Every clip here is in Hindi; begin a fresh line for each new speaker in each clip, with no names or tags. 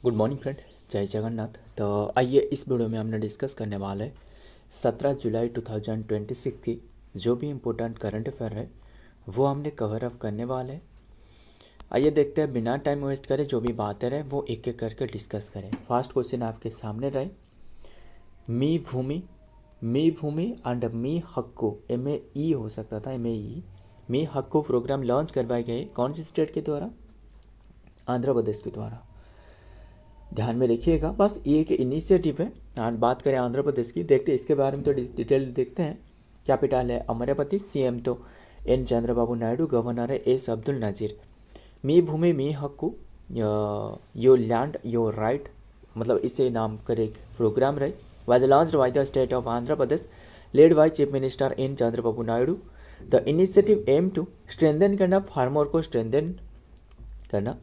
गुड मॉर्निंग फ्रेंड, जय जगन्नाथ। तो आइए इस वीडियो में हमने डिस्कस करने वाले 17 जुलाई 2026 की जो भी इम्पोर्टेंट करंट अफेयर है वो हमने कवर अप करने वाले हैं। आइए देखते हैं, बिना टाइम वेस्ट करें, जो भी बातें रहे वो एक एक करके डिस्कस करें। फर्स्ट क्वेश्चन आपके सामने रहे, मी भूमि एंड मी हक्कू, MAE हो सकता था, MAE, मी हक्कू प्रोग्राम लॉन्च करवाए गए कौन सी स्टेट के द्वारा? आंध्र प्रदेश के द्वारा। ध्यान में रखिएगा, बस ये एक इनिशिएटिव है। और बात करें आंध्र प्रदेश की, देखते हैं इसके बारे में, तो डिटेल देखते हैं। कैपिटल है अमरावती, CM तो N चंद्रबाबू नायडू, गवर्नर है S Abdul Nazeer. Mee Bhoomi Mee Hakku, your land your right, मतलब इसे नाम कर एक प्रोग्राम रहे, was launched by the state of Andhra Pradesh, led by chief minister N Chandrababu Naidu. The initiative aim to strengthen करना, फार्मर को स्ट्रेंथन करना,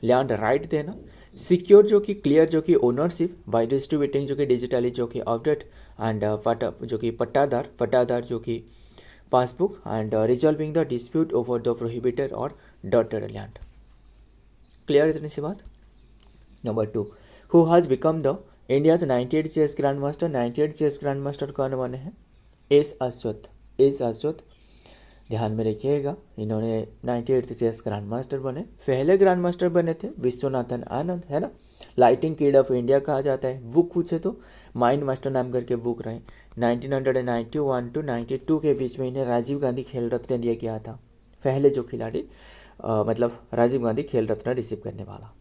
लैंड राइट देना, सिक्योर जो कि क्लियर जो कि ओनरशिप बाय डिस्ट्रीब्यूटिंग जो कि डिजिटली जो कि अपडेट, एंड जो कि पट्टादार जो कि passbook, and resolving the dispute over the prohibited और डॉटेड लैंड। क्लियर इतनी सी बात। Number 2, who has become the India's 98 chess grand master. 98 chess grand master कौन बने हैं? एस अश्वथ। ध्यान में रखिएगा, इन्होंने 98 चेस ग्रैंड मास्टर बने। पहले ग्रैंड मास्टर बने थे विश्वनाथन आनंद, है ना। लाइटिंग किड ऑफ इंडिया कहा जाता है। बुक पूछे तो माइंड मास्टर नाम करके बुक रहे। 1991 टू 92 के बीच में इन्हें राजीव गांधी खेल रत्न दिया गया था। पहले जो खिलाड़ी मतलब राजीव गांधी खेल रत्न रिसीव करने वाला।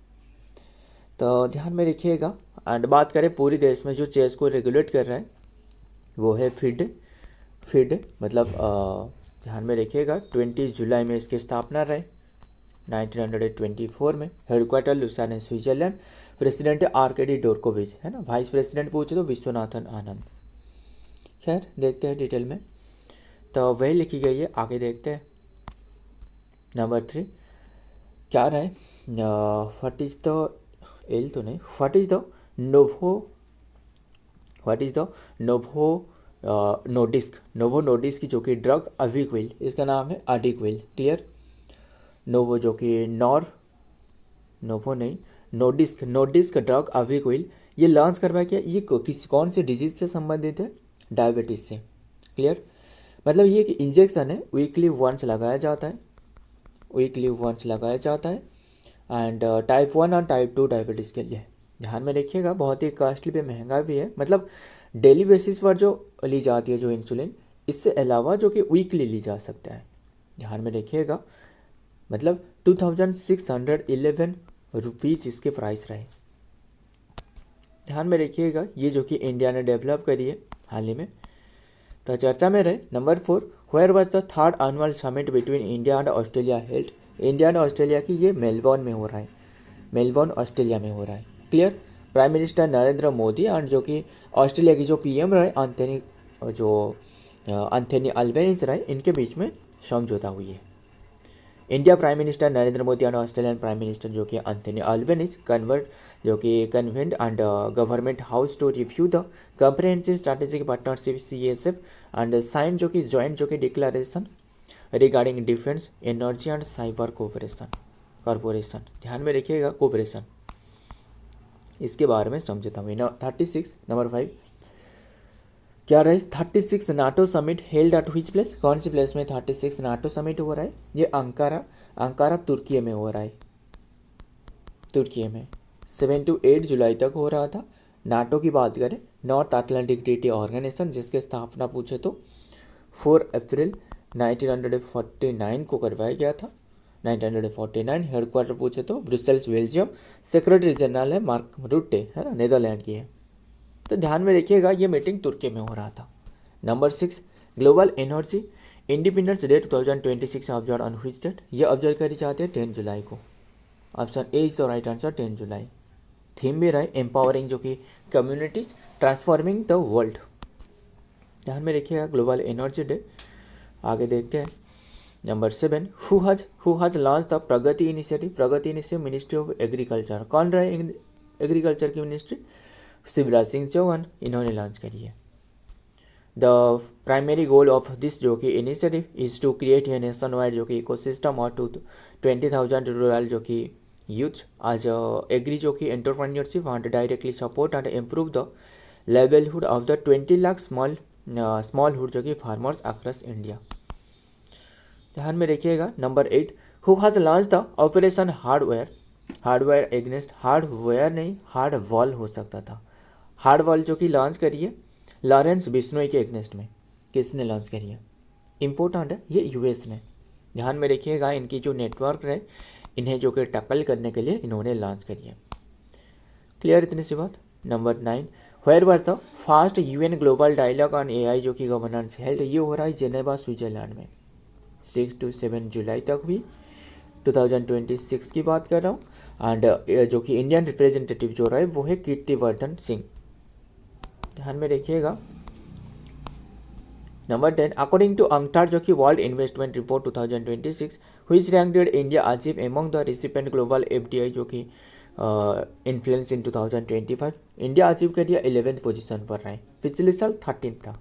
तो ध्यान में रखिएगा। एंड बात करें पूरी देश में जो चेस को रेगुलेट कर रहा है वो है फिड, मतलब ध्यान में रखिएगा 20 जुलाई में इसकी स्थापना रहे 1924 में। Headquarter Lausanne Switzerland. President Arkady Dvorkovich, है ना। वाइस प्रेसिडेंट पूछे तो विश्वनाथन आनंद। खैर देखते हैं डिटेल में, तो वही लिखी गई है, आगे देखते हैं। नंबर 3 क्या रहे? व्हाट इज द एल तो नहीं, व्हाट इज द नोवो नोडिस्क की जो कि ड्रग अविक्विल, इसका नाम है अडिक्विल। क्लियर। नोवो जो कि नोडिस्क ड्रग अविक्विल ये लॉन्च करवाया गया। ये किसी कौन से डिजीज से संबंधित है? डायबिटीज से। क्लियर। मतलब ये एक इंजेक्शन है, वीकली वंस लगाया जाता है, एंड टाइप 1 और टाइप 2 डायबिटीज़ के लिए। ध्यान में रखिएगा, बहुत ही कॉस्टली भी, महंगा भी है। मतलब डेली बेसिस पर जो ली जाती है जो इंसुलिन, इससे अलावा जो कि वीकली ली जा सकता है। ध्यान में रखिएगा, मतलब 2611 रुपीज़ इसके प्राइस रहे। ध्यान में रखिएगा, ये जो कि इंडिया ने डेवलप करी है हाल ही में। तो चर्चा में रहे। Number 4, where was the third annual summit between India and Australia held. India and Australia की ये मेलबोर्न में हो रहा है, मेलबोर्न ऑस्ट्रेलिया में हो रहा है। Clear. Prime minister Narendra Modi and जो कि ऑस्ट्रेलिया की जो PM रहे एंथनी अल्बेनीज रहे, इनके बीच में समझौता हुई है। India prime minister Narendra Modi and Australian prime minister जो कि Anthony Albanese convened and government house to review the comprehensive strategic partnership CSF and sign जो कि ज्वाइंट जो कि declaration regarding defence, energy and cyber corporation. ध्यान में रखिएगा, कोऑपरेशन, इसके बारे में समझता हूँ। 36 नंबर 5 क्या रहे? 36 NATO summit held at which place. कौन सी प्लेस में 36 नाटो समिट हो रहा है? ये अंकारा तुर्की में हो रहा है। तुर्की में 7 to 8 जुलाई तक हो रहा था। नाटो की बात करें, नॉर्थ अटलांटिक ट्रीटी ऑर्गेनाइजेशन, जिसकी स्थापना पूछे तो 4 अप्रैल 1949 को करवाया गया था। 1949 हेडक्वार्टर पूछे तो ब्रुसेल्स बेल्जियम। सेक्रेटरी जनरल है मार्क रुटे, है ना, नेदरलैंड की है। तो ध्यान में रखिएगा, ये मीटिंग तुर्की में हो रहा था। Number 6 global energy independence day 2026 observe on which date. ये ऑब्जर्व करी जाती है 10 जुलाई को। Option A is the right answer, 10 जुलाई। थीम भी रहे एम्पावरिंग जो कि कम्युनिटीज ट्रांसफॉर्मिंग द वर्ल्ड। ध्यान में रखिएगा, ग्लोबल एनर्जी डे। आगे देखते हैं। Number 7 who has launch the Pragati initiative ministry of agriculture. कौन रहे एग्रीकल्चर की मिनिस्ट्री? शिवराज सिंह चौहान, इन्होंने लॉन्च करी है। The primary goal of this जो कि initiative is to create a nationwide जो कि इकोसिस्टम और 20,000 रूरल जो कि youth as agree जो कि entrepreneurship and directly support and improve the livelihood of the 20 lakh smallhood जो कि farmers across India। ध्यान में रखिएगा। Number 8, who has launch the operation hardware against hardware नहीं हार्ड वॉल हो सकता था। हार्ड वॉल जो कि लॉन्च करी है लॉरेंस बिश्नोई के एग्नेस्ट में। किसने लॉन्च करी है? इम्पोर्टेंट है, ये यूएस ने। ध्यान में रखिएगा, इनकी जो नेटवर्क है इन्हें जो कि टक्कल करने के लिए इन्होंने लॉन्च करी है। क्लियर इतनी सी बात। Number 9, where was the first UN global dialogue on AI जो कि गवर्नेंस हेल्थ, ये हो रहा है जेनेवा स्विट्जरलैंड में 6 to 7 जुलाई तक हुई। 2026 की बात कर रहा हूँ। एंड जो कि इंडियन रिप्रेजेंटेटिव जो रहा है वो है कीर्तिवर्धन सिंह। ध्यान में रखिएगा। नंबर 10, अकॉर्डिंग टू अंगटार जो कि world investment report 2026 which ranked India achieve among the recipient global FDI जो कि इन्फ्लुएंस इन 2025, इंडिया अचीव कर दिया 11th पोजीशन पर रहे, पिछले साल 13 था।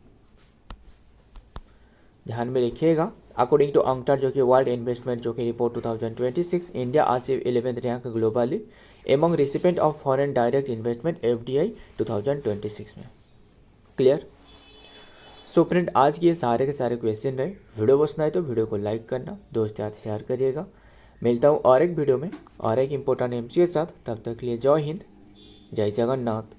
ध्यान में रखिएगा। अकॉर्डिंग टू अंगटार जो कि वर्ल्ड इन्वेस्टमेंट जो कि report 2026, India achieve 11th rank globally among recipient of foreign direct investment FDI 2026 में। क्लियर। सो फ्रेंड, आज के सारे के सारे क्वेश्चन रहे। वीडियो पसंद आए तो वीडियो को लाइक करना, दोस्त के साथ शेयर करिएगा। मिलता हूँ और एक वीडियो में और एक इम्पोर्टेंट एमसी के साथ। तब तक के लिए जय हिंद, जय जगन्नाथ।